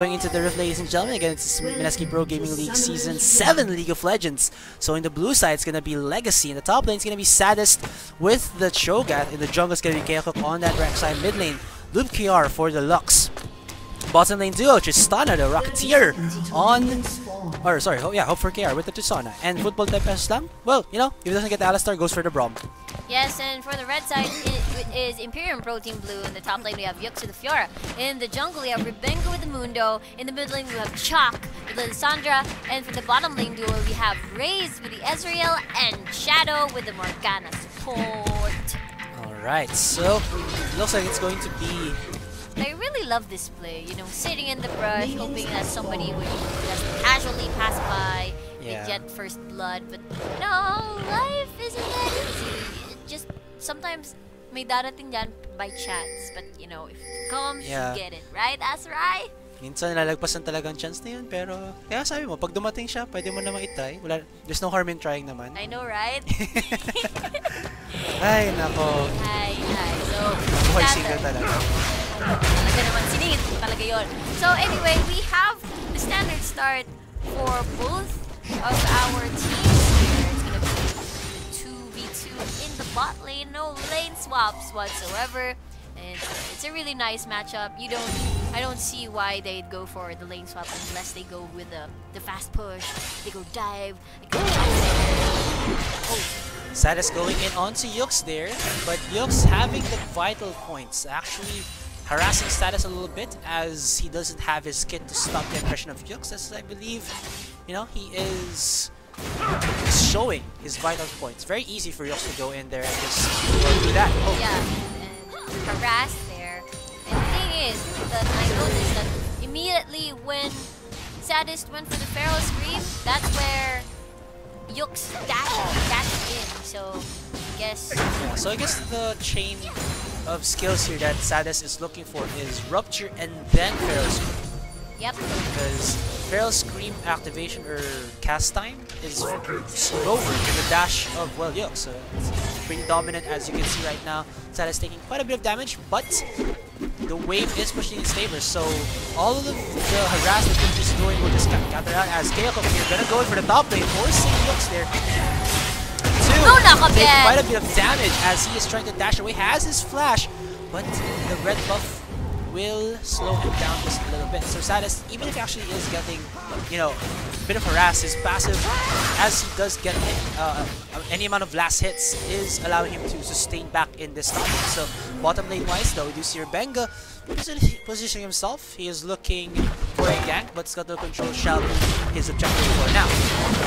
Going into the rift, ladies and gentlemen, again, it's Mineski Pro Gaming League Season 7 League of Legends. So in the blue side, it's going to be Legacy. In the top lane, it's going to be Saddest with the Cho'Gath. In the jungle, it's going to be Keokuk on that right side. Mid lane, Loop KR for the Lux. Bottom lane duo, Tristana, the Rocketeer on... Or sorry, Hope for KR with the Tristana. And football type Slam, well, you know, if it doesn't get the Alistar, goes for the Braum. Yes, and for the red side, it is Imperium Pro Team Blue. In the top lane, we have Yux with the Fiora. In the jungle, we have Ribengo with the Mundo. In the mid lane, we have Chalk with the Lissandra. And for the bottom lane duo, we have Raze with the Ezreal and Shadow with the Morgana support. Alright, so it looks like it's going to be... I really love this play, you know, sitting in the brush, hoping that somebody would just casually pass by, and get first blood, but no, life isn't that easy. It just sometimes may darating dyan by chance, but you know, if it comes, you get it, right, Asurai? Minsan nalalagpasan talagang chance na yun, pero kaya sabi mo, pag dumating siya, pwede mo namang itry. Wala, there's no harm in trying naman. I know, right? Ay, nako. Ay. So, buhay single talaga. Talaga naman, siningit ko talaga yun. So anyway, we have the standard start for both of our teams here. It's gonna be 2v2 in the bot lane, no lane swaps whatsoever. And it's a really nice matchup. I don't see why they'd go for the lane swap unless they go with the fast push. They go dive. They go oh. Saddest going in onto Yux there, but Yux having the vital points, actually harassing Status a little bit as he doesn't have his kit to stop the aggression of Yux, as I believe, you know, he is showing his vital points. Very easy for Yux to go in there and just do that. Oh. Yeah, and harass there. And the thing is that I noticed that immediately when Saddest went for the Feral Scream, that's where Yux dashed in, so I guess... Yeah, so I guess the chain of skills here that Saddest is looking for is Rupture and then Feral Scream. Yep. Because Feral Scream activation or cast time is slower than the dash of, well, Yux. So it's pretty dominant as you can see right now. Saddest taking quite a bit of damage, but the wave is pushing in his favor. So all of the harassment that he's doing will just counter out as Keokuk here gonna go in for the top lane, forcing Yux there. Take quite a bit of damage as he is trying to dash away, has his flash, but the red buff will slow him down just a little bit. So Saddest, even if he actually is getting, you know, a bit of harass, his passive, as he does get hit, any amount of last hits is allowing him to sustain back in this top lane. So bottom lane wise though, we do see Benga positioning himself. He is looking for a gank, but Scuttle Control shall be his objective for now.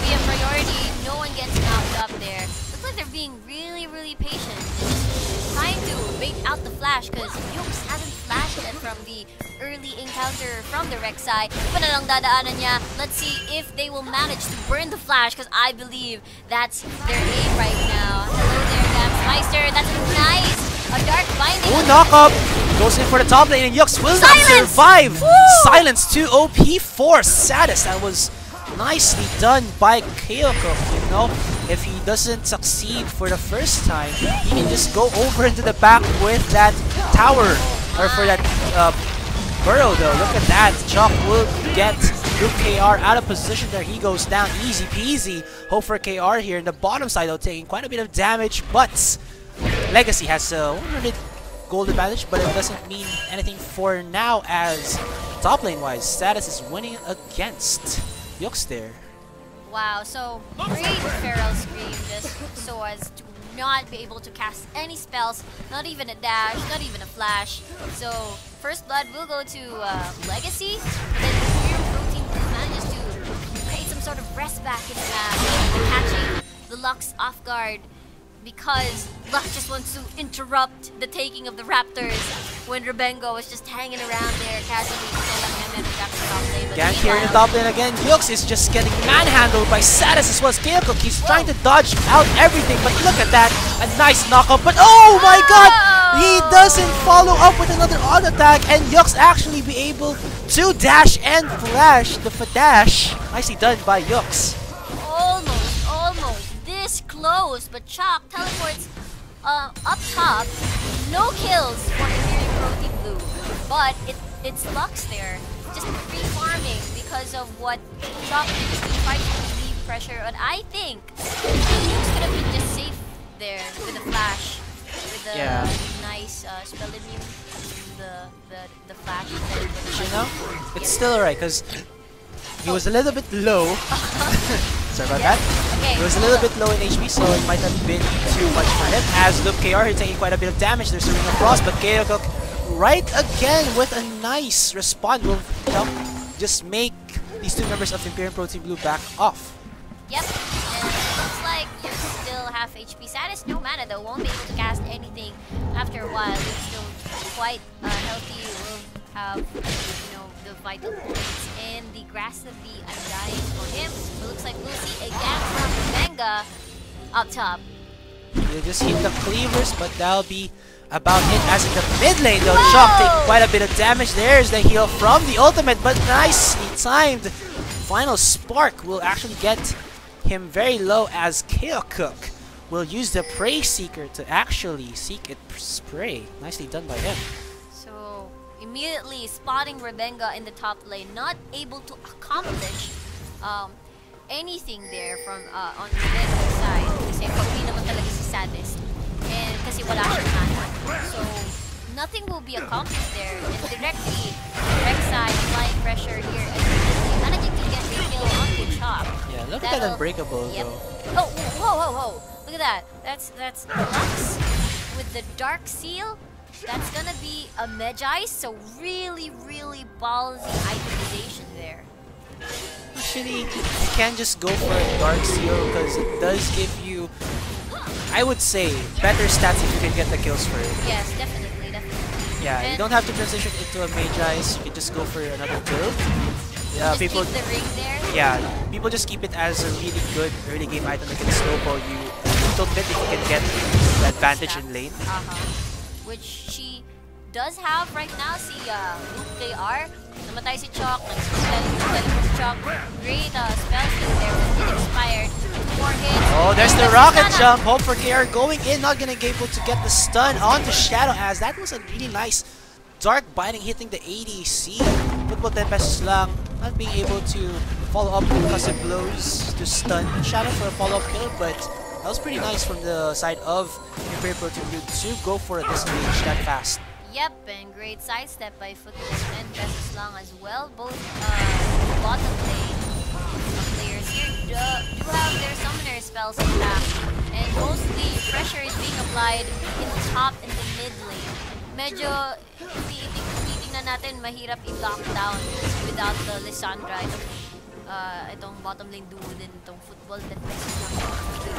Be a priority, no one gets knocked up there. Looks like they're being really patient. Just trying to bait out the flash because Yux hasn't flashed yet from the early encounter from the Rex side. Iba na lang dadaanan niya. Let's see if they will manage to burn the flash because I believe that's their aim right now. Hello there, Meister. That's nice. A dark binding. Ooh, knock up! Goes in for the top lane and Yux will not survive! Woo! Silence 2 OP for Saddest. That was nicely done by Keokuk, you know. If he doesn't succeed for the first time, he can just go over into the back with that tower, or for that burrow though. Look at that. Chalk will get Luke KR out of position there. He goes down easy peasy. Hope for KR here in the bottom side though, taking quite a bit of damage, but Legacy has a 100 gold advantage, but it doesn't mean anything for now as top lane wise, Status is winning against Yux there. Wow, so great Feral Scream just so as to not be able to cast any spells, not even a dash, not even a flash. So first blood will go to Legacy, but then Imperium Pro Team manages to create some sort of rest back in the map, catching the Lux off guard because Luck just wants to interrupt the taking of the Raptors when Ribengo was just hanging around there casually. Gank here in the top lane again. Yux is just getting manhandled by Saddest as well as Keokuk. He's trying to dodge out everything, but look at that. A nice knockup, but oh my god! He doesn't follow up with another on attack, and Yux actually be able to dash and flash the Fadash. Nicely done by Yux. Almost. This close, but Chalk teleports up top. No kills for Imperium Pro Team Blue, but it's Lux there just free farming because of what Shock tried to relieve pressure on. I think Yuke's could have been just safe there with a flash, with the nice spell immune, the flash. You know, it's still alright because he was a little bit low. Sorry about that. Okay, he was a little bit low in HP, so it might have been too much for him. As Loop KR, he's taking quite a bit of damage. There's a ring across, but KO right again with a nice respawn will help just make these two members of Imperium Pro Team Blue back off. Yep, and it looks like you're still half HP. Satis, no mana though, won't be able to cast anything after a while. It's still quite healthy. Will have, you know, the vital points, and the grass of the Undying for him. It looks like we'll see a gang from Venga up top. They just hit the cleavers, but that'll be about it. As in the mid lane, though, Shock take quite a bit of damage. There's the heal from the ultimate, but nicely timed. Final spark will actually get him very low, as Keokuk will use the Prey Seeker to actually seek its prey. Nicely done by him. So immediately spotting Rebenga in the top lane, not able to accomplish anything there from on Rebenga's side. Kasi pauwi naman talaga si Saddest. And kasi wala siyang mana. So nothing will be accomplished there. And directly, Rek'Sai applying pressure here and managing to get the kill on the Chop. Yeah, look at that Unbreakable though. Oh, whoa. Look at that. That's Lux with the Dark Seal. That's gonna be a Magi, so really ballsy itemization there. Actually, you can't just go for a Dark Seal because it does give you, I would say, better stats if you can get the kills for it. Yes, definitely. Yeah, and you don't have to transition into a Magi's, you can just go for another kill. Just people keep the ring there? Yeah, people just keep it as a really good early game item that can snowball you a little bit if you can get the advantage in lane. Which she does have right now, si Luke KR. Namatay si Chok, nag-teleport si Chok. Great spell kill there, but it expired. 4 hits. Oh, there's the rocket jump. Hope for KR going in, not gonna be able to get the stun onto Shadow, as that was a really nice dark binding hitting the ADC. Football Tempest lang, not being able to follow up with custom blows to stun Shadow for a follow-up kill, but that was pretty nice from the side of Imperium Pro Team Blue to go for a disengage that fast. Yep, and great sidestep by Football and Tempest lang as well. Both bottom lane players here do have their summoner spells intact, and mostly pressure is being applied in the top and the mid lane. Medyo titingnan natin, mahirap i-lock down without the Lissandra. Itong bottom lane duo din itong Football that kasi you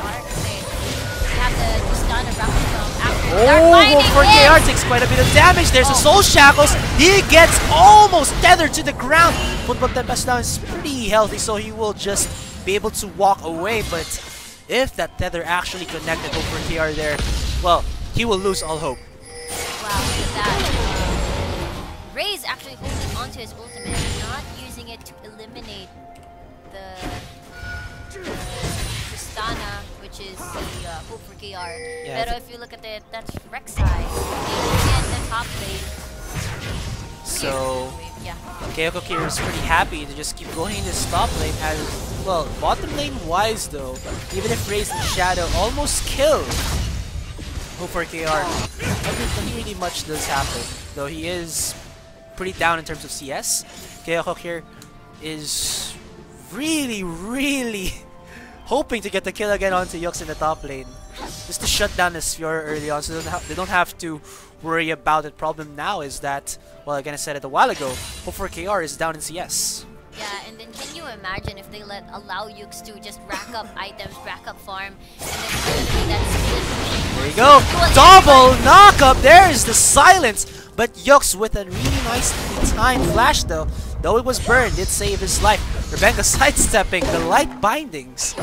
have the Justana rocket from after Dark Binding. For KR takes quite a bit of damage. There's a Soul Shackles. He gets almost tethered to the ground. Football Tempest now is pretty healthy, so he will just be able to walk away. But if that tether actually connected over KR there, well, he will lose all hope. Wow, look at that. Ray's actually holding onto his ultimate, not using it to eliminate the Tristana, which is the hope for KR. Yeah, Pero if you look at it, that's Rek'Sai. Again, the top lane. So, yeah. Keokuk here is pretty happy to just keep going in this top lane, as well. Bottom lane wise though, even if Ray's in Shadow almost killed Hope for KR, nothing really much does happen, though he is pretty down in terms of CS. Keokuk here is really hoping to get the kill again onto Yux in the top lane, just to shut down this Fiora early on, so they don't have to worry about it. Problem now is that, well, again, I said it a while ago, Hope for KR is down in CS. Yeah, and then can you imagine if they allow Yux to just rack up items, rack up farm, and then suddenly that split. There you go, double knockup. There's the silence, but Yux with a really nicely timed flash though it was burned, did save his life. Rebenga sidestepping the light bindings,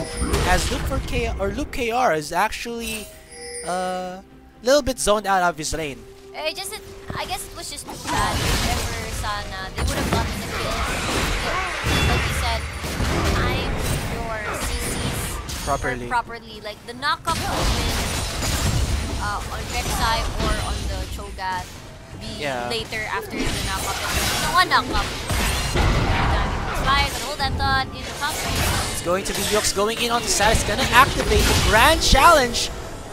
as Luke KR is actually a little bit zoned out of his lane. I guess it was just too bad. Remember, Sana, they would have gotten the kill. Like you said, time your CCs properly. Like the knockup would have been on Rek'Sai or on the Cho'Gath. Later after the knockup. No, one knockup. I thought in the top lane. It's going to be Yux going in onto Satis. Gonna activate the Grand Challenge.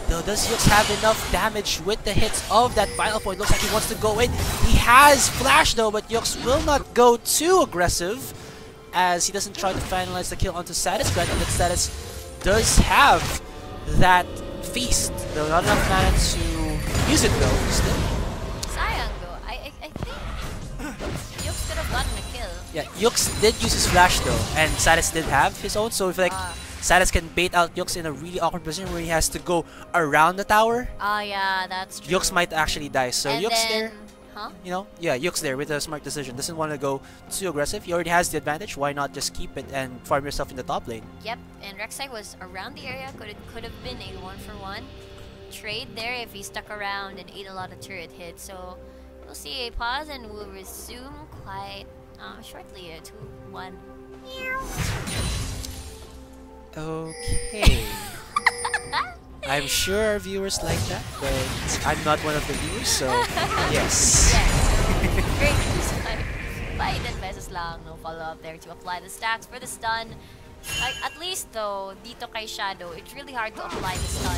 Though, does Yux have enough damage with the hits of that Vital Point? Looks like he wants to go in. He has Flash though, but Yux will not go too aggressive as he doesn't try to finalize the kill onto Satis. Granted that Satis does have that Feast, though not enough mana to use it though. Still. Sayang though. I think Yux could have gotten a kill. Yeah, Yux did use his Flash though, and Satis did have his own, so if like Satis can bait out Yux in a really awkward position where he has to go around the tower. Oh yeah, that's true. Yux might actually die, so and Yux then, there, huh? you know, yeah, Yux there with a smart decision. Doesn't want to go too aggressive. He already has the advantage. Why not just keep it and farm yourself in the top lane? Yep, and Rek'Sai was around the area. Could have been a 1-for-1 trade there if he stuck around and ate a lot of turret hits. So we'll see a pause and we'll resume quite shortly. 2-1. Okay. I'm sure our viewers like that, but I'm not one of the viewers, so yes. Yes. Great news. By 10 pesos lang, no follow-up there to apply the stacks for the stun. Like, at least though, dito kay Shadow, it's really hard to apply the stun.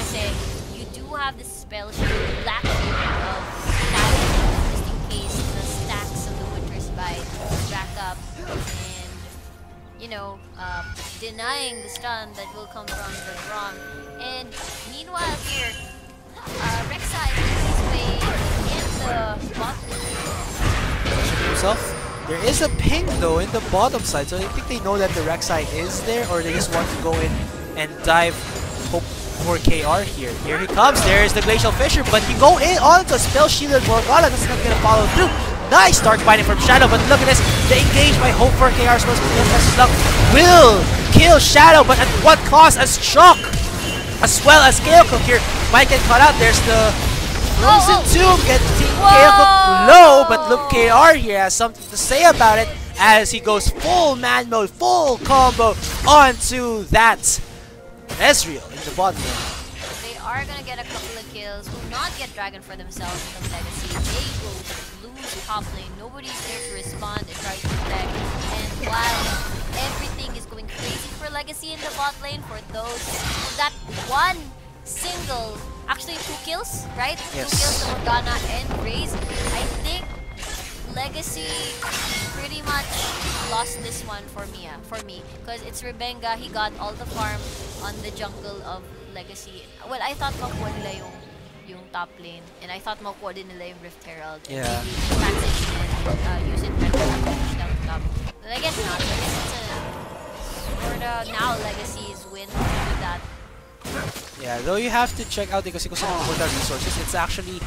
Kasi you do have the spell shield, black shield of Shadow, just in case the stacks of the Winter's Bite rack up and, you know, denying the stun that will come from the Braum. And meanwhile here, Rek'Sai makes his way in the bot himself. There is a ping though in the bottom side, so I think they know that the Rek'Sai is there, or they just want to go in and dive hope for KR here. Here he comes, there's the Glacial Fissure, but you go in onto a spell shielded Morgana, that's not gonna follow through. Nice dark binding from Shadow, but look at this, the engage by Hope for KR supposed to be luck will kill Shadow, but at what cost? As Shock as well as Kaoko here might get caught out. There's the Frozen Tomb getting Kaoko low, but look, KR here has something to say about it as he goes full man mode, full combo onto that Ezreal in the bottom lane. They are gonna get a couple of kills, will not get Dragon for themselves in the Legacy. They will lose top lane. Nobody's there to respond and try to protect. And while everything is going crazy for Legacy in the bot lane, for those that one single, actually 2 kills, right? Yes. 2 kills to Morgana and Raze. I think Legacy pretty much lost this one for me, because it's Rebenga. He got all the farm on the jungle of Legacy. Well, I thought makuha nila yung top lane, and I thought makuha din nila yung Rift Herald. And Yeah. maybe transition and use it better to push down top. But I guess not. I guess it's a sort of now Legacy's win with that. Yeah, though you have to check out because kung the resources, it's actually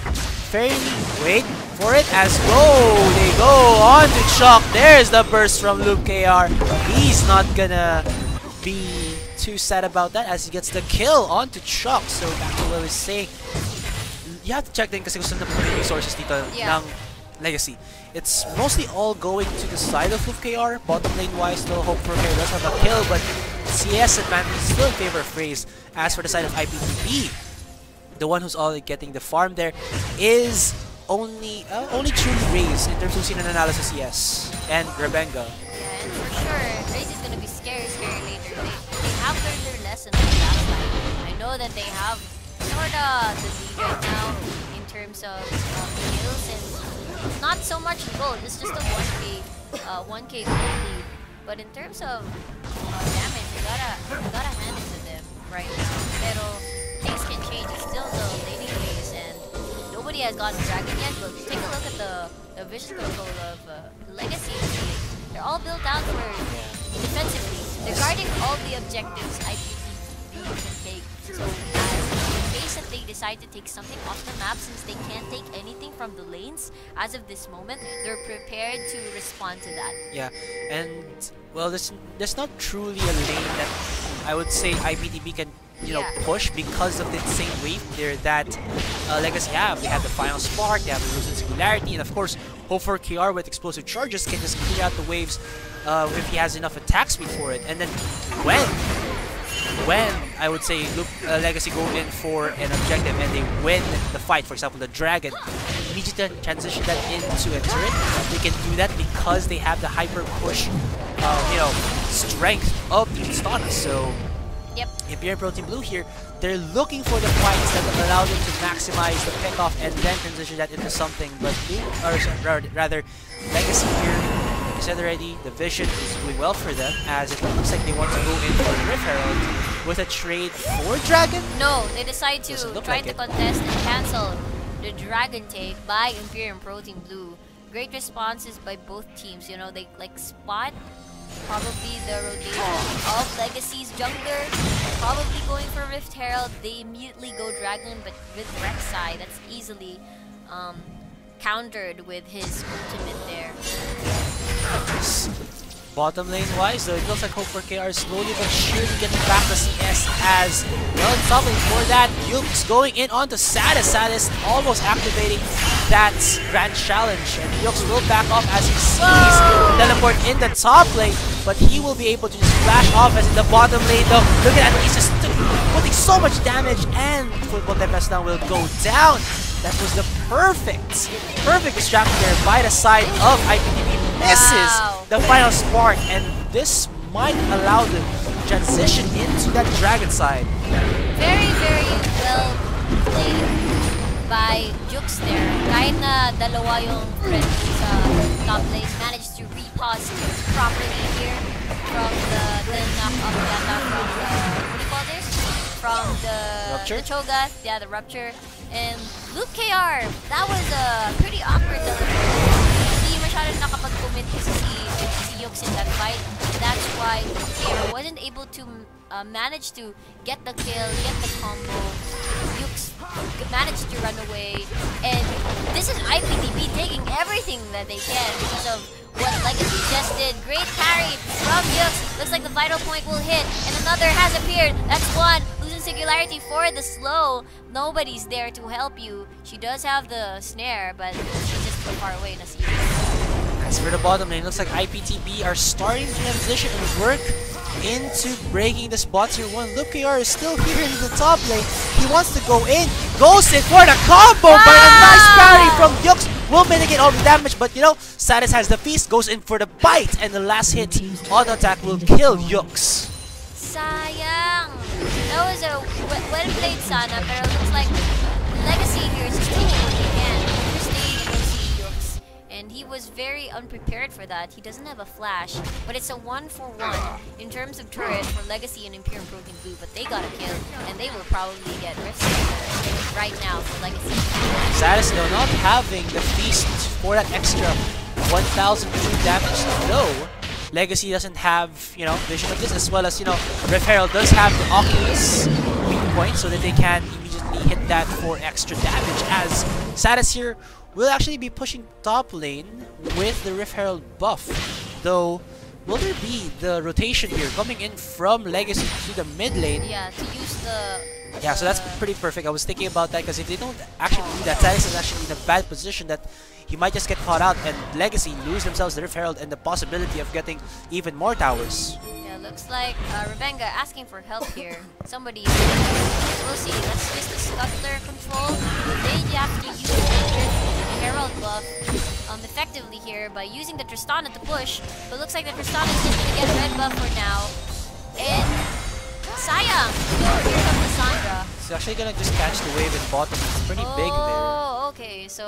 fairly wait for it as they go on to Shock. There's the burst from Luke KR. He's not gonna be too sad about that as he gets the kill onto Shock. So back to what I was saying, you have to check din kasi kung saan na resources dito ng Legacy. It's mostly all going to the side of Luke KR. Bottom lane wise, still Hope for KR does have a kill, but CS advantage is still in favor of Raze. As for the side of IPTV, the one who's all getting the farm there is only truly Raze in terms of sino nanalo sa CS and Rebenga. Yeah, and for sure, Raze is gonna be scary later. They have learned their lesson from last time. I know that they have sorta the lead right now in terms of kills and not so much gold. It's just a 1k gold lead. But in terms of damage, you gotta hand it to them right now. Pero things can change. It's still the laning phase, and nobody has gotten Dragon yet. But take a look at the vision control of Legacy. They're all built out for defensively. They're guarding all the objectives IPT can take. So in case that they decide to take something off the map, since they can't take anything from the lanes as of this moment, they're prepared to respond to that. Yeah, and well, there's not truly a lane that I would say IPTV can push because of the insane wave there that Legacy have. They have the final spark, they have the Losing Singularity, and of course Hope for KR with explosive charges can just clear out the waves if he has enough attack speed for it. And then when I would say Legacy go in for an objective and they win the fight, for example the Dragon, immediately transition that into a turret. They can do that because they have the hyper push you know, strength of the Tristana. So Yep. Imperium Pro Team Blue here, they're looking for the fights that will allow them to maximize the pickoff and then transition that into something. But Blue, or rather, Legacy here, like I said already, the vision is doing well for them, as it looks like they want to go in for Rift Herald with a trade for Dragon. No, they decide to try like to it. contest and cancel the Dragon take by Imperium Pro Team Blue. Great responses by both teams. You know, they like spot probably the rotation of Legacy's jungler, probably going for Rift Herald. They immediately go Dragon, but with Rek'Sai, that's easily countered with his ultimate there. Bottom lane wise, though, it looks like Hope for KR is slowly but surely getting back to CS as well. Top lane for that, Yuke's going in onto Sadis. Sadis almost activating that grand challenge, and Yuke's will back off as he sees teleport in the top lane, but he will be able to just flash off as in the bottom lane though. Look at that, he's just putting so much damage, and Football Tempest now will go down. That was the perfect distraction there by the side of IPT. Misses the final spark, and this might allow them to transition into that dragon side. Very, very well played by Jukes there. Kahit na dalawa yung friend sa top lane, managed to repause properly here from the knock off yata from the, what do you call this? From the Rupture? The Cho'Gath, yeah, the Rupture. And Luke KR, that was a pretty awkward delivery. Hindi masyado nakapag-commit kasi si Yux in that fight. That's why Luke KR wasn't able to manage to get the kill, get the combo. Yux managed to run away. And this is IPTV taking everything that they can because of what Legacy just did. Great carry from Yux. Looks like the vital point will hit. And another has appeared. That's one. Losing Singularity for the slow. Nobody's there to help you. She does have the snare, but she's just too far away. As for the bottom lane, looks like IPTB are starting to transition and work into breaking the spot tier 1. Luke KR is still here in the top lane. He wants to go in, goes in for the combo, but a nice parry from Yux will mitigate all the damage. But you know, Sadis has the feast, goes in for the bite, and the last hit auto attack will kill Yux. Sayang! That was a well played sana, pero looks like Legacy here is just taking what he can. They're staying in OC Yux. And he was very unprepared for that. He doesn't have a flash, but it's a 1-for-1 in terms of turret for Legacy and Imperium Pro Team Blue, but they got a kill, and they will probably get Rift right now for Legacy. Sadis though not having the feast for that extra 1002 damage, though Legacy doesn't have, you know, vision of this, as well as, you know, Rift Herald does have the Oculus weak point so that they can immediately hit that for extra damage, as Sadis here will actually be pushing top lane with the Rift Herald buff. Though, will there be the rotation here coming in from Legacy to the mid lane? Yeah, to use the... Yeah, so that's pretty perfect. I was thinking about that because if they don't actually do that, Sadis is actually in a bad position that he might just get caught out and Legacy lose themselves the Rift Herald and the possibility of getting even more towers. Yeah, looks like Revenga asking for help here. Somebody is there. We'll see. Let's use the Scuttler control. They have to use the Herald buff effectively here by using the Tristana to push. But looks like the Tristana is just going to get red buff for now. And sayang! So here comes the Sandra. He's actually gonna just catch the wave in bottom. It's pretty big there. Oh, okay. So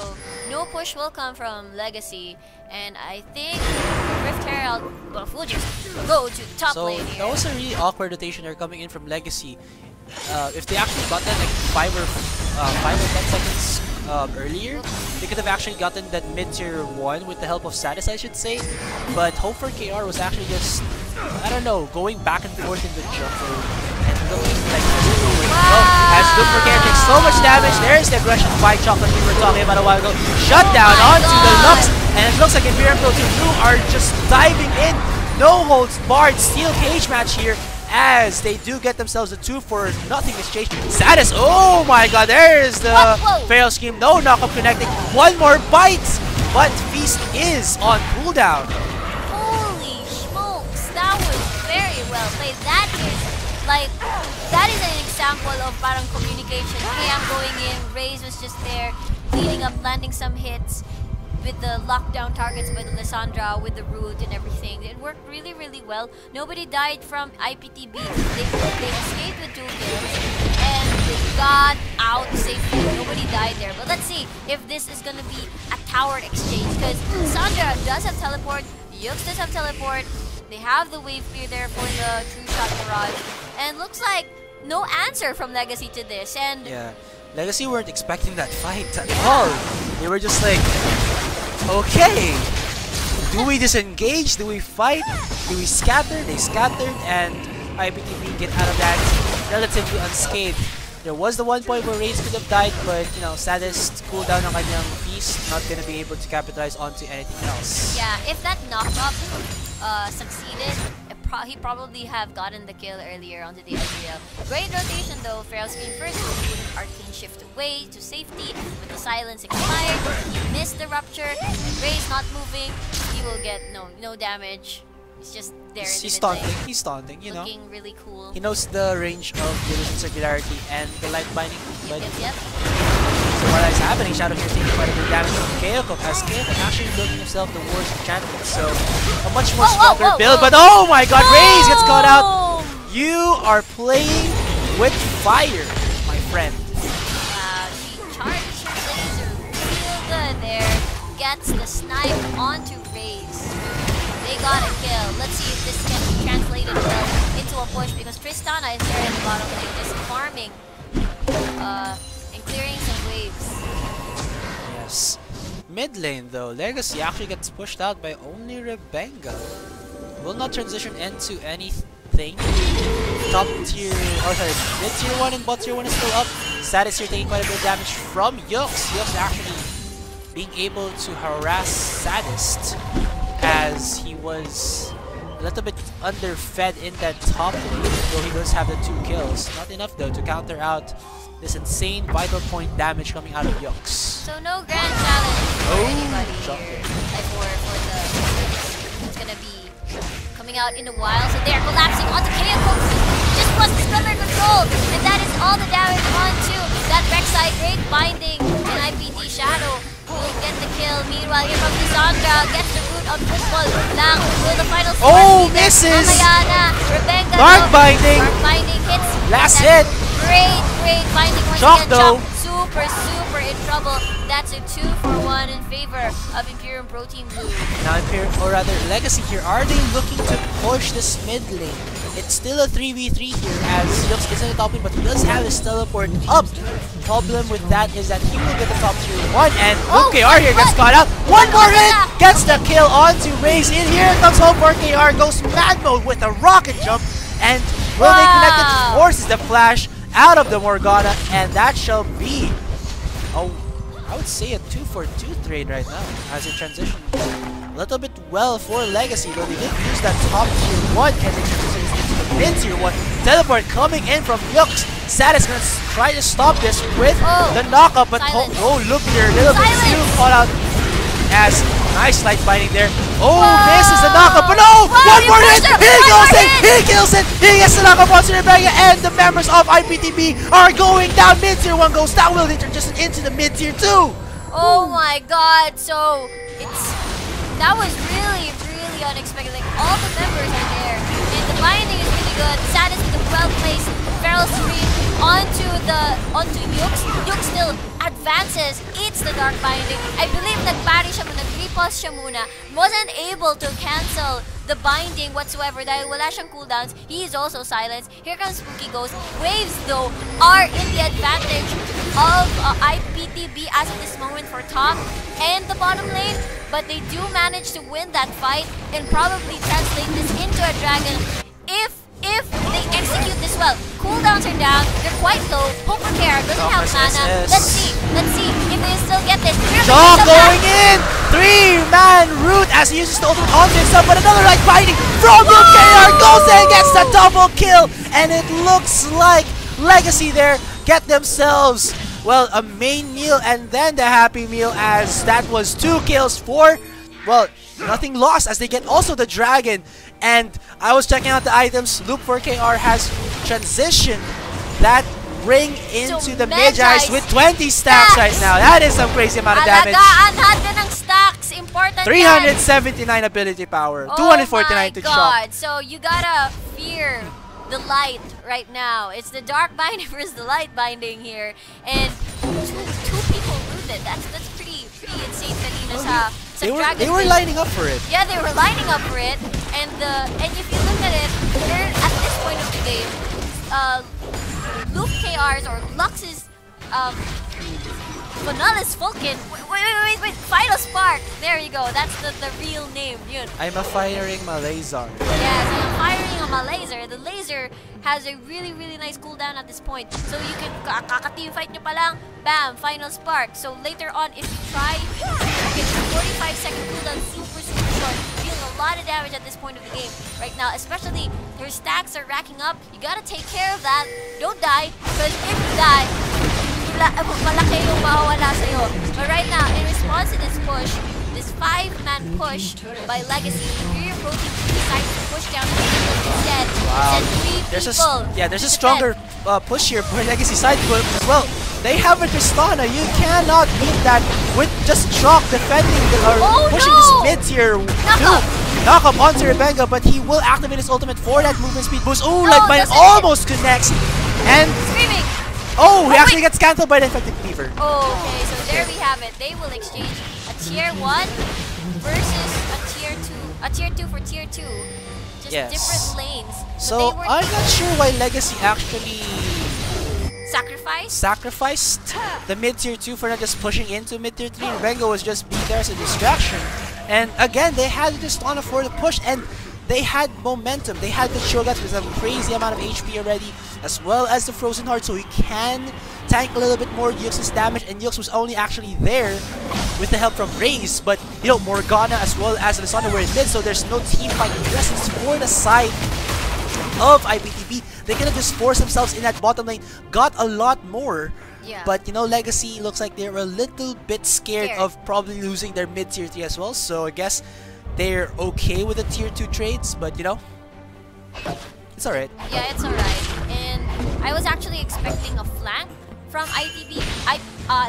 no push will come from Legacy, and I think Rift Herald will just go to the top lane here. That was a really awkward rotation there coming in from Legacy. If they actually got that like 5 or 10 seconds earlier, they could have actually gotten that mid-tier 1 with the help of Sadis, I should say. But Hope for KR was actually just, I don't know, going back and forth in the jungle and looking like as Luke for KR takes so much damage. There's the aggression by Chocolate we were talking about a while ago. Shut down onto the Lux, and it looks like Imperium Pro Team Blue are just diving in. No holds barred, steel cage match here, as they do get themselves a 2-for-0 exchange. Sadis, oh my god, there's the fail scheme. No knockup connecting. One more bite, but Feast is on cooldown. Holy smokes, that was very well played. That is like, that is an example of parang communication. Hey, I'm going in. Raze was just there, leading up, landing some hits. with the lockdown targets by the Lissandra, with the root and everything. It worked really, really well. Nobody died from IPTB. They escaped with 2 kills and they got out safely. Nobody died there. But let's see if this is gonna be a tower exchange, because Lissandra does have teleport, Yux does have teleport. They have the wave clear there for the True Shot Barrage, and looks like no answer from Legacy to this. And yeah, Legacy weren't expecting that fight at all. They were just like, okay, do we disengage? Do we fight? Do we scatter? They scattered, and IPTV get out of that relatively unscathed. There was the one point where Raze could have died, but you know, Sadist cooldown ng kanyang feast, not gonna be able to capitalize onto anything else. yeah, if that knock-up succeeded, he probably have gotten the kill earlier onto the IPL. Great rotation though. Feral Scream first, Arcane Shift away to safety with the silence expired. He missed the rupture. Ray's not moving. He will get no damage. He's just there in the He's mid taunting. lane. He's taunting. You know. Looking really cool. He knows the range of Illusion Circularity and the Light Binding. But Yep. so what is happening? Shadow here taking quite a bit of damage from Keokok, as Keokok actually building himself the Wars Enchantment. So a much more stronger build. But oh my God, Raze gets caught out. You are playing with fire, my friend. Wow, she charged her laser real good there. Gets the snipe onto Raze. They got a kill. Let's see if this can be translated well into a push, because Tristana is there in the bottom lane, just farming and clearing some waves. Yes. Mid lane though, Legacy actually gets pushed out by only Rebenga. Will not transition into anything. Top tier, oh sorry, mid tier 1 and bot tier 1 is still up. Sadist here taking quite a bit of damage from Yux. Yux actually being able to harass Sadist, as he was a little bit underfed in that top lane, though he does have the 2 kills. Not enough though to counter out this insane vital point damage coming out of Yux. So no grand challenge for anybody here. Like for the it's gonna be coming out in a while. So they're collapsing onto Keokok. Just was Scrubber control, and that is all the damage onto that Rek'Sai. Great binding, and IPT Shadow will get the kill. Meanwhile, here from Lissandra gets the root on football. Lang will the final score. Oh, misses! Amayana, Rebenga. Dark binding. Dark binding hits. Last hit. Great binding once Shock again. though. Shock. Super in trouble. That's a 2-for-1 in favor of Imperium Pro Team Blue. Now Imperium, or rather Legacy here, are they looking to push this mid lane? It's still a 3v3 here, as Yux is in the top lane, but he does have his teleport up. Problem with that is that he will get the top tier 1, and KR here gets caught out. One more hit! Gets the kill onto Raze. In here comes home for KR, goes mad mode with a rocket jump, and will they connect it? Forces the flash out of the Morgana, and that shall be I would say a 2-for-2 trade right now, as it transitions a little bit well for Legacy, though they did use that top tier 1 and they transitions into the mid tier 1. Teleport coming in from Yux. Sadist gonna try to stop this with the knockup, but look here, a little bit too caught out, as nice light binding there. Misses the knockup, but no! One more hit! He goes in! He kills it! He gets the knockup onto Rebecca, and the members of IPTB are going down. Mid tier 1 goes down, will they transition into the mid tier 2? Oh my God, so that was really unexpected. Like, all the members are there, and the binding is really good. Sadist with a well-placed Feral Scream onto Yux. Yux still advances, eats the dark binding. I believe nagpari siya muna, nag-repulse siya muna. Wasn't able to cancel the binding whatsoever dahil wala siyang cooldowns. He is also silenced. Here comes Spooky Ghost. Waves though are in the advantage of IPTB as of this moment for top and the bottom lane, but they do manage to win that fight and probably translate this into a dragon if they execute this well. Cooldowns are down, they're quite low. Poker Care doesn't have mana. Let's see if they still get this. Shaw going in! 3-man root as he uses the ultimate onto himself, but another light binding from KR goes in, gets the double kill, and it looks like Legacy there get themselves, well, a main meal and then the happy meal, as that was 2 kills for, well, nothing lost as they get also the dragon. And I was checking out the items. Loop for KR has transitioned that bring into the Magi's with 20 stacks right now. That is some crazy amount of damage. Alagaan natin ang stacks. Important 379 ability power. 249 to chop. So you gotta fear the light right now. It's the dark binding versus the light binding here. And two people rooted. That's pretty insane kanina they were lining up for it. Yeah, they were lining up for it. And if you look at it, they're at this point of the game, Luke KR's or Lux's Vanillas Vulcan. Wait. Final Spark. There you go. That's the real name. Yun. I'm a firing my laser. Yeah, so I'm firing on my laser. The laser has a really nice cooldown at this point. So you can kaka-team fight nyo pa lang, bam, Final Spark. So later on, if you try, okay, 45-second cooldown, super short, dealing a lot of damage at this point of the game right now. Especially your stacks are racking up. You gotta take care of that. Don't die, because if you die, malaki yung mawawala sa'yo. But right now, in response to this push, this 5-man push by Legacy, Imperial Protein decides to push down instead. Wow. There's a stronger push here for Legacy side as well. They have a Tristana. You cannot beat that with just Chalk defending pushing this mid-tier 2. Knock up onto Rebenga, but he will activate his ultimate for that movement speed boost. Ooh, like mine almost connects. And screaming. Oh, he actually gets cancelled by the Infected Cleaver. Oh, okay, so there we have it. They will exchange a tier 1 versus a tier 2. A tier 2 for tier 2. Just different lanes. So I'm not sure why Legacy actually sacrificed the mid-tier 2 for not just pushing into mid-tier 3. Rebenga was just being there as a distraction. And again, they had the Tristana for the push, and they had momentum. They had the Cho'Gath with a crazy amount of HP already, as well as the Frozen Heart, so he can tank a little bit more Yux's damage, and Yux was only actually there with the help from Raze, but you know, Morgana as well as Lysandra were in mid, so there's no team fight presence for the side of IPTV. They could have just forced themselves in that bottom lane, got a lot more. Yeah. But you know, Legacy looks like they're a little bit scared of probably losing their mid-tier 3 as well, so I guess they're okay with the tier 2 trades, but you know, it's alright. Yeah, it's alright. And I was actually expecting a flank from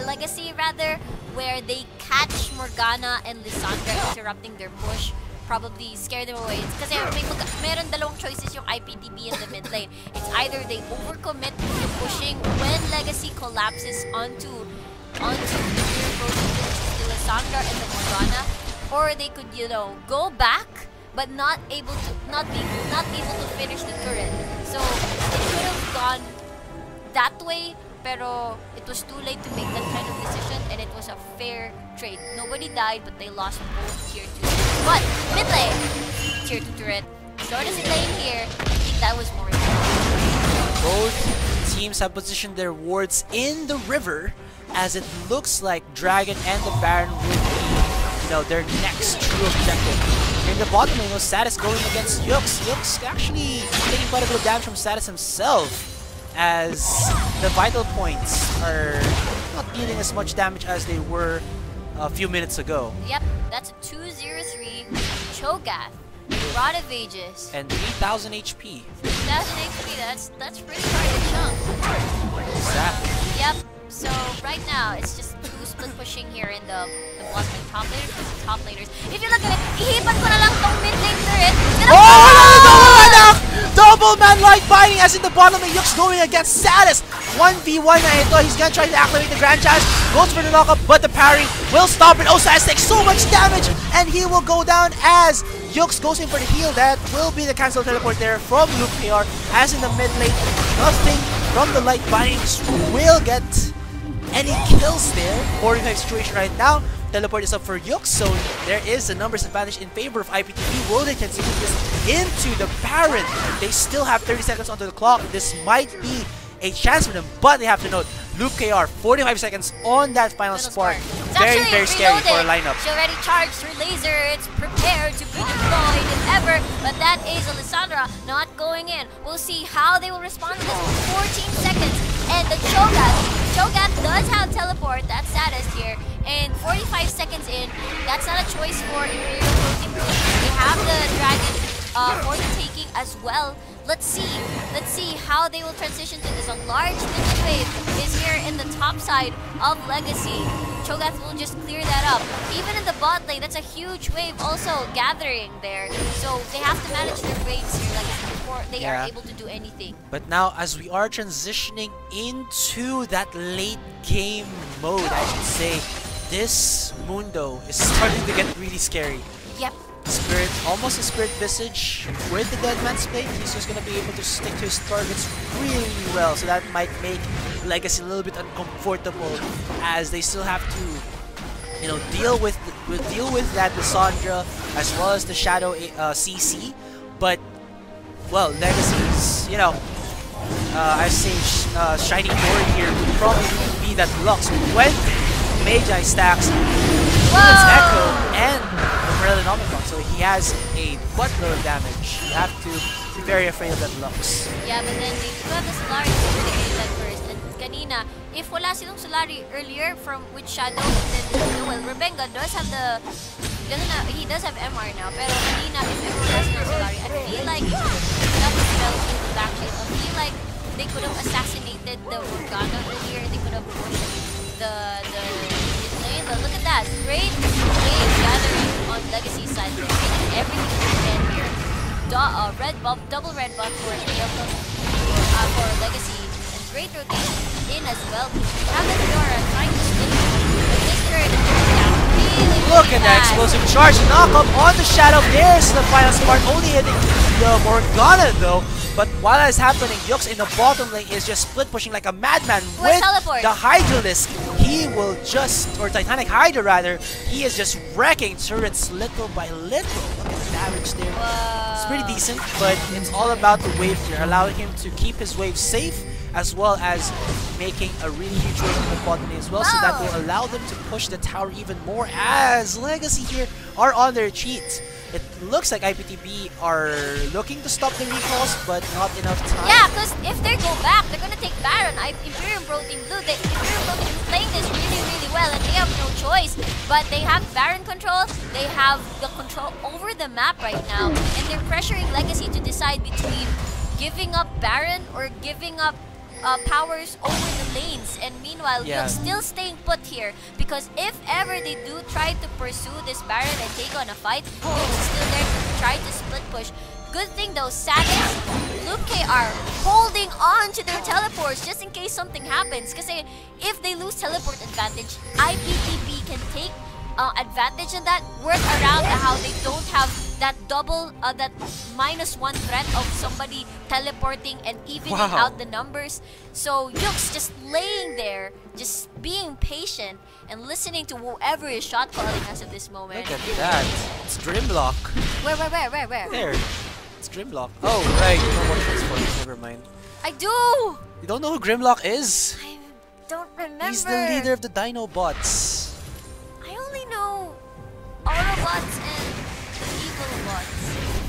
Legacy rather, where they catch Morgana and Lysandra interrupting their push, probably scare them away. Kasi meron dalawang choices yung IPTB in the mid lane. It's either they overcommit to pushing when Legacy collapses onto the Lysandra and the Morgana, or they could, you know, go back but not able to finish the turret. So they could have gone that way, pero it was too late to make that kind of decision, and it was a fair trade. Nobody died, but they lost both tier 2. But mid lane, tier 2 turret. Short as a lane here, I think that was more important. Both teams have positioned their wards in the river, as it looks like Dragon and the Baron will be, you know, their next true objective. In the bottom lane, Status going against Yux. Yux actually taking quite a bit of damage from Status himself, as the vital points are not dealing as much damage as they were a few minutes ago. Yep, that's a 203 Cho'Gath, Rod of Ages, and 3,000 HP. 3,000 HP, that's pretty hard to chunk. Exactly. Yep. So right now it's just two split pushing here in the bottom lane, top laners versus top laners. If you look at it, ihipan ko na lang tong mid lane turret. Double man like binding as in the bottom lane. Yux going against Status. 1v1 na ito. He's gonna try to activate the Grand Challenge. Goes for the knockup, but the parry will stop it. Status takes so much damage, and he will go down as Yux goes in for the heal. That will be the cancel teleport there from Luke KR. As in the mid lane, nothing from the light bindings will get any kills there. 45 situation right now. Teleport is up for Yux, so there is a numbers advantage in favor of IPTV. Will they continue this into the Baron? They still have 30 seconds onto the clock. This might be a chance for them, but they have to note, Luke KR, 45 seconds on that final spark. Very scary for a lineup. She already charged her laser. It's prepared to be deployed if ever, but that is Lysandra not going in. We'll see how they will respond to this. 14 seconds, and the Cho'Gath does have teleport. That's Status here. And 45 seconds in, that's not a choice for Imperial Protein. They have the Dragon for the taking as well. let's see how they will transition to this. A large minion wave is here in the top side of Legacy. Cho'Gath will just clear that up. Even in the bot lane, that's a huge wave also gathering there. So they have to manage their waves here Legacy before they are able to do anything. But now, as we are transitioning into that late game mode, I should say, this Mundo is starting to get really scary. Yep. Spirit, almost a Spirit Visage with the Deadman's Blade. He's just gonna be able to stick to his targets really well, so that might make Legacy a little bit uncomfortable as they still have to, you know, deal with that Lissandra as well as the Shadow CC. But well, Legacy's, you know, I say shining glory here would probably be that Lux when Magi stacks its Echo and the Parallelonomicon, so he has a buttload of damage. You have to be very afraid of that Lux. Yeah, but then they do have the Solari to mitigate that first. And kanina, if wala silang Solari earlier from with Shadow, then well, Rebenga does have the he does have MR now, pero kanina if everyone has no Solari, I feel like that was relative to backshot. I feel like they could have assassinated the Morgana earlier. They could have pushed the lane. But look at that, great wave gathering on Legacy side. They're taking everything they can here. Red buff, double red buff for Legacy, and great rotation in as well. We have the Fiora trying to split this turret down. Look at that explosive charge knock up on the Shadow. There's the final spark, only hitting the Morgana though. But while that's happening, Yux in the bottom lane is just split pushing like a madman with the Hydralisk. He will just, or Titanic Hydra rather, he is just wrecking turrets little by little. Look at the damage there. It's pretty decent, but it's all about the wave here, allowing him to keep his wave safe as well as making a really huge wave in the bottom lane as well. So that will allow them to push the tower even more as Legacy here are on their cheats. It looks like IPTB are looking to stop the recalls, but not enough time. Yeah, because if they go back, they're gonna take Baron. Imperium Pro Team Blue, Imperium Pro Team is playing this really, really well, and they have no choice. But they have Baron control, they have the control over the map right now, and they're pressuring Legacy to decide between giving up Baron or giving up powers over the lanes. And meanwhile, they're still staying put here, because if ever they do try to pursue this Baron and take on a fight, Luke is still there to try to split push. Good thing though, Sadis, Luke are holding on to their teleports just in case something happens, because if they lose teleport advantage, IPTB can take advantage of that, work around how they don't have that double, that -1 threat of somebody teleporting and evening out the numbers. So Yux just laying there, just being patient and listening to whoever is shot calling as of this moment. Look at that. It's Grimlock. Where? There. It's Grimlock. Oh, right. You know what it's for. Never mind. I do! You don't know who Grimlock is? I don't remember. He's the leader of the Dino Bots. I only know Autobots and evil bots.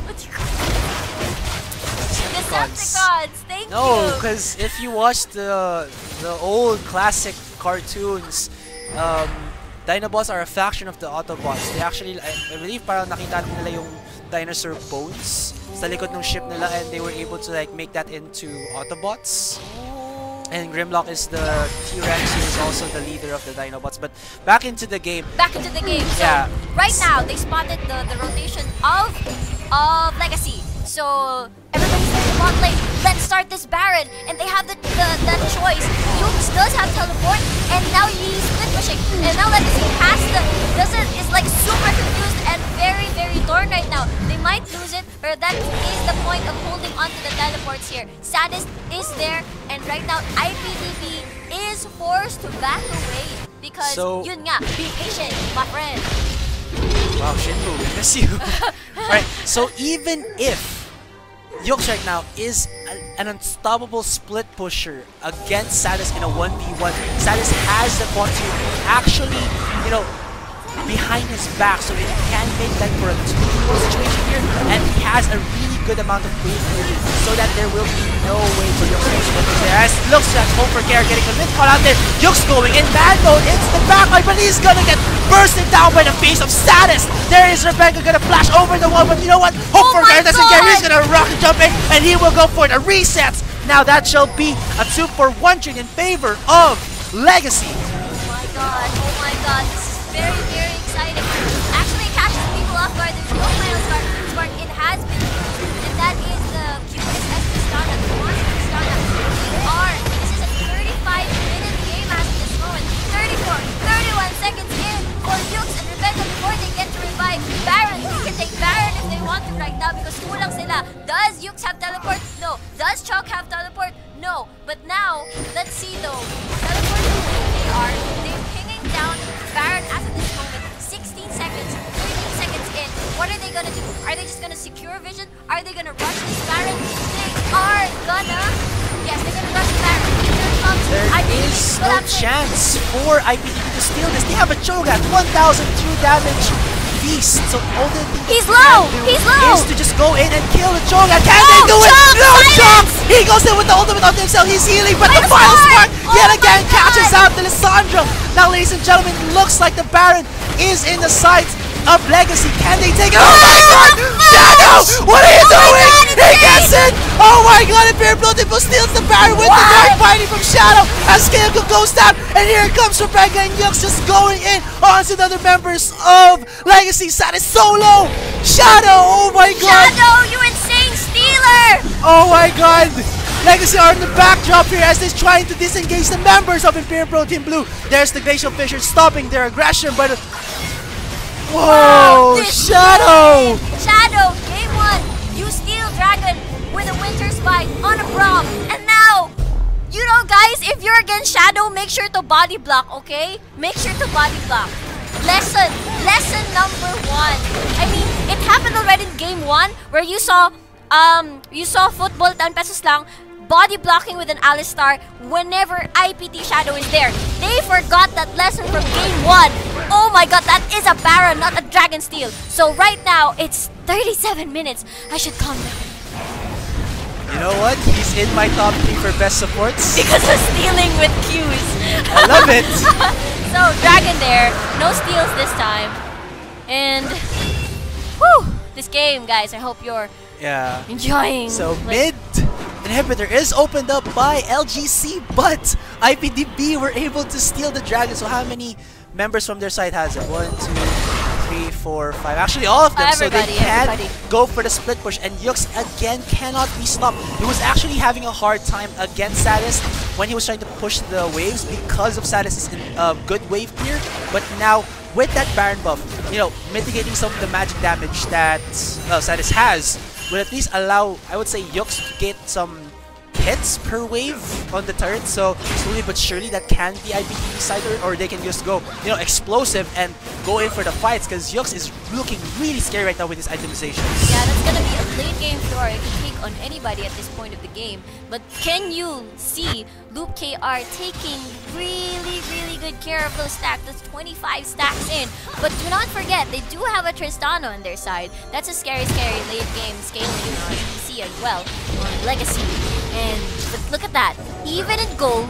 What do you call them? Decepticons. Thank you. No, because if you watch the old classic cartoons, Dinobots are a faction of the Autobots. They actually, I believe, parang nakita nila yung dinosaur bones sa likod ng ship nila, and they were able to like make that into Autobots. And Grimlock is the T-Rex, who is also the leader of the Dinobots. But back into the game. So right now they spotted the rotation of Legacy. So everybody's in the bot lane. Let's start this Baron, and they have that choice. Yux does have teleport, and now he's split pushing. And now Legacy has is like super confused and very, very torn right now. They might lose it, or that is the point of holding on to the teleports here. Sadist is there, and right now IPTV is forced to back away because yun nga, be patient, my friend. Wow, Shinbu, we miss you. Right, so even if Yux right now is an unstoppable split pusher against Sadis in a 1v1, Sadis has the quantity actually, you know, behind his back, so he can make that for a 2v1 situation here, and he has a really good amount of wave here, so that there will be no way for Yux to split push there. As looks like Hope for Care getting a mid call out there, Yux going in bad mode, it's the back line, but he's gonna get bursted down by the face of Sadis. There is Rebecca gonna flash over the wall, but you know what? Hope for Care doesn't care, he's gonna rock jump in, and he will go for the resets. Now that shall be a 2-for-1 in favor of Legacy. Oh my god, this is very, very exciting. Actually, it catches people off guard. There's no final spark. It has been used, and that is the QSS Tristana, the monster Tristana. This is a 35-minute game as of this moment. 34, 31 seconds in for Yukes and Rebecca before they get to revive Baron. They can take Baron if they want to right now because kulang sila. Does Yukes have teleport? No. Does Chalk have teleport? No. But now, let's see though. Teleport they're pinging down Baron as of this moment. 16 seconds, 13 seconds in. What are they gonna do? Are they just gonna secure vision? Are they gonna rush this Baron? They are gonna... Yes, they're gonna rush the Baron. Here comes there is no chance for IPT to steal this. They have a Cho'Gath, 1,002 damage beast. So all the thing he's low! He's low! is to just go in and kill the Cho'Gath. Can they do it? No Chomp! He goes in with the ultimate on himself. He's healing, but the final spark yet again catches out to Lissandra. Now, ladies and gentlemen, looks like the Baron is in the sights of Legacy. Can they take it? Oh my god! Shadow! What are you doing? He gets it! Oh my god, and Fear Bloated steals the Baron with the dark fighting from Shadow as Kyoko goes down, and here comes Rebecca and Yux just going in onto the other members of Legacy. Sad is so low! Shadow! Oh my god! Shadow, you insane stealer! Oh my god! Legacy are in the backdrop here as they're trying to disengage the members of Imperial Pro Team Blue. There's the Glacial Fissure stopping their aggression, but... Whoa! Shadow! Shadow, game 1, you steal Dragon with a Winter Spike on a Braum, and now, you know guys, if you're against Shadow, make sure to body block, okay? Make sure to body block. Lesson number 1. I mean, it happened already in game 1 where you saw football 10 pesos lang, body blocking with an Alistar whenever IPT Shadow is there. They forgot that lesson from game 1. Oh my god, that is a Baron, not a Dragon Steal. So right now, it's 37 minutes. I should calm down. You know what? He's in my top 3 for best supports. Because of stealing with Qs. I love it. So, Dragon there. No steals this time. And, whew, this game, guys, I hope you're enjoying. So, mid inhibitor is opened up by LGC, but IPDB were able to steal the Dragon. So, how many members from their side has it? 1, 2, 3, 4, 5. Actually, all of them. Everybody, so they can go for the split push. And Yux again cannot be stopped. He was actually having a hard time against Sadis when he was trying to push the waves because of Sadis' good wave clear. But now, with that Baron buff, you know, mitigating some of the magic damage that Sadis has, will at least allow, I would say, Yux to get some hits per wave on the turret. So slowly but surely that can be IPT side, or they can just go, you know, explosive and go in for the fights, because Yux is looking really scary right now with his itemizations. Yeah, that's gonna be a late game floor. It can take on anybody at this point of the game. But can you see Loop KR taking really good care of those stacks? That's 25 stacks in. But do not forget, they do have a Tristana on their side. That's a scary late game scaling on PC as well, on Legacy. And look at that, even in gold,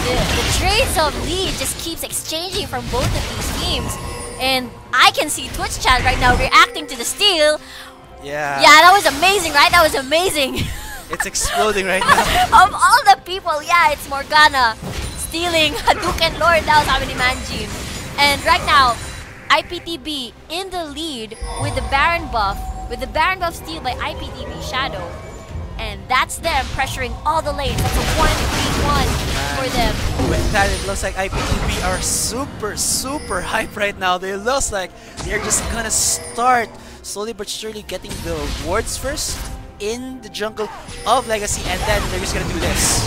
the trades of lead just keeps exchanging from both of these teams. And I can see Twitch chat right now reacting to the steal. Yeah, that was amazing, right? That was amazing. It's exploding right now. Of all the people, yeah, it's Morgana stealing Hadouken Lord. That was how many Manjin. And right now, IPTB in the lead with the Baron buff, steal by IPTB Shadow. And that's them pressuring all the lanes. That's a 1v1 for them. With that, it looks like IPTB are super hype right now. They looks like they're just gonna start slowly but surely getting the wards first in the jungle of Legacy, and then they're just gonna do this.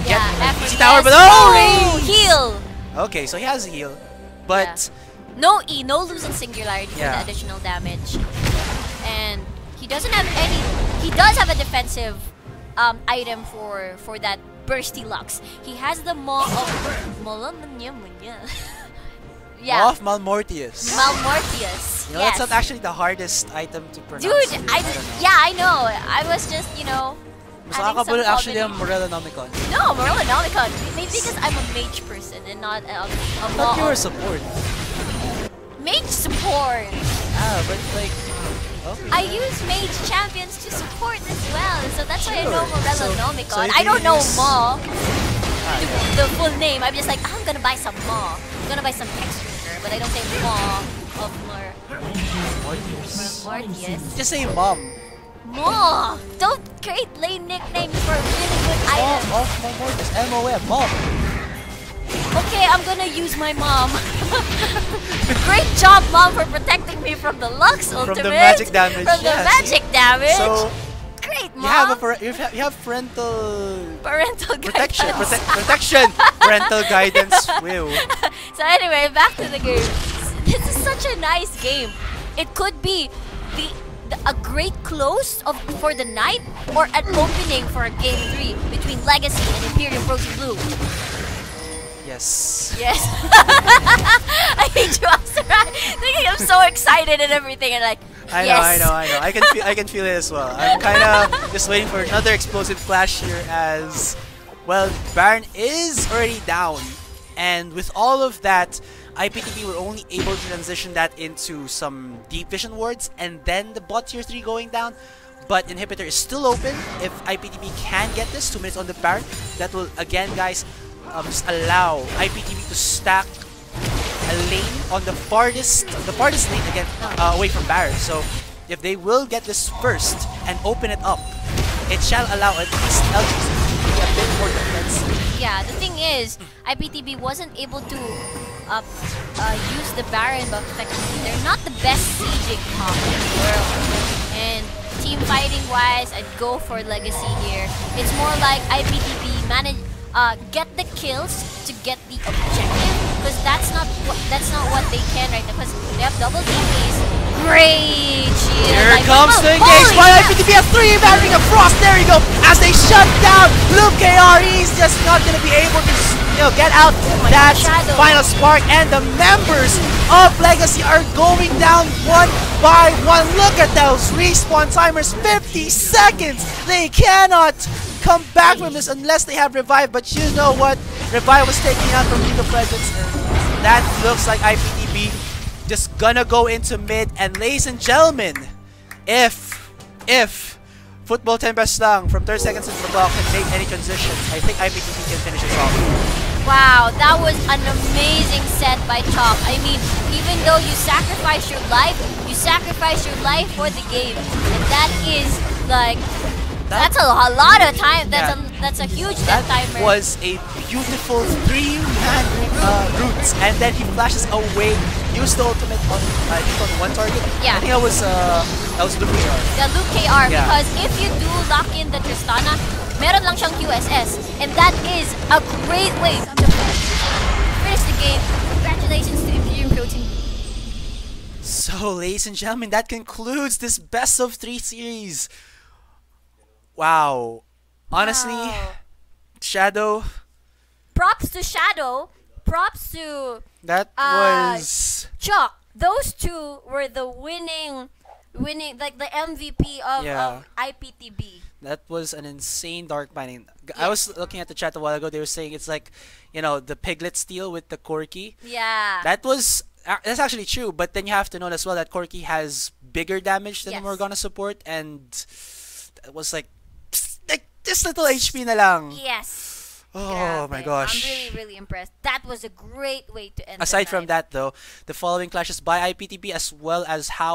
Yeah, easy tower, but oh, heal. Okay, so he has a heal, but no E, no losing singularity for the additional damage, and he doesn't have any. He does have a defensive item for that bursty Lux. He has the Maw of Maw of Malmortius. Malmortius. You know, that's not actually the hardest item to pronounce. Dude, I know. I was just, you know, mas nakakabulol actually ang Morellonomicon. No, Morellonomicon. Maybe because I'm a mage person and not a But you were support. Mage support. Ah, but like Okay. I use mage champions to support as well, so that's why I know Morello So Nomicon. if I you don't know use- Maw, yeah. the full name. I'm just like, I'm gonna buy some Maw. I'm gonna buy some Hexdrinker, but I don't say Maw of Mortius. Just say mom. Maw! Don't create lame nicknames for really good Mom items. of Mortis. M-O-M. Mom. Okay, I'm gonna use my mom. Great job, mom, for protecting me from the Lux ultimate. From the magic damage. From the Yeah, magic damage. So Great, mom. you have parental Parental protection. guidance. Protection. Parental guidance. Will. So anyway, back to the game. This is such a nice game. It could be a great close for the night or an opening for a game 3 between Legacy and Imperium Frozen Blue. Yes. Yes. I hate you, Asurai. Thinking I'm so excited and everything, and like, I know, yes. I know. I can feel it as well. I'm kind of just waiting for another explosive flash here as, well, Baron is already down. And with all of that, IPTV were only able to transition that into some deep vision wards and then the bot tier 3 going down. But Inhibitor is still open. If IPTV can get this, 2 minutes on the Baron, that will, again, guys, just allow IPTV to stack a lane on the farthest lane again away from Baron. So if they will get this first and open it up, it shall allow at least LGC to be a bit more defensive. Yeah, the thing is, IPTV wasn't able to use the Baron buff effectively. They're not the best sieging comp in the world. And team fighting wise, I'd go for Legacy here. It's more like IPTV get the kills to get the objective, because that's not what they can right now, because they have double TPs. Great shield. Here like, comes the engage by IPTV at 3, battering across. There you go. As they shut down Luke KR, he's just not going to be able to get out that final spark. And the members of Legacy are going down one by one. Look at those respawn timers, 50 seconds. They cannot come back from this unless they have Revive. But you know what? Revive was taken out from League of Legends, and that looks like IPTV just gonna go into mid. And ladies and gentlemen, if Football 10 best lang from 30 seconds into the clock can make any transitions, I think IPTV can finish this off. Wow, that was an amazing set by Chop. I mean, even though you sacrifice your life for the game. And that is like, that's a lot of time. That's a huge death timer. That was a beautiful 3-man roots, and then he flashes away. Used the ultimate on, I think, on one target. Yeah. I think that was Luke KR. The Luke KR, Yeah. because if you do lock in the Tristana, meron lang siyang QSS, and that is a great way to finish the game. Congratulations to Imperium Protein. So, ladies and gentlemen, that concludes this best of 3 series. Wow. Honestly, Wow. Shadow. Props to Shadow. Props to That was Chuck. Those two were the winning, like the MVP of IPTB. that was an insane dark mining. I was looking at the chat a while ago. They were saying it's like, the piglet steal with the Corki. Yeah. That's actually true. But then you have to know as well that Corki has bigger damage than Yes. the Morgana support, and that was like this little HP na lang. Yes. Oh my Grabe. gosh. I'm really, really impressed. That was a great way to end the Aside from night. that, though, the following clashes by IPTB as well as how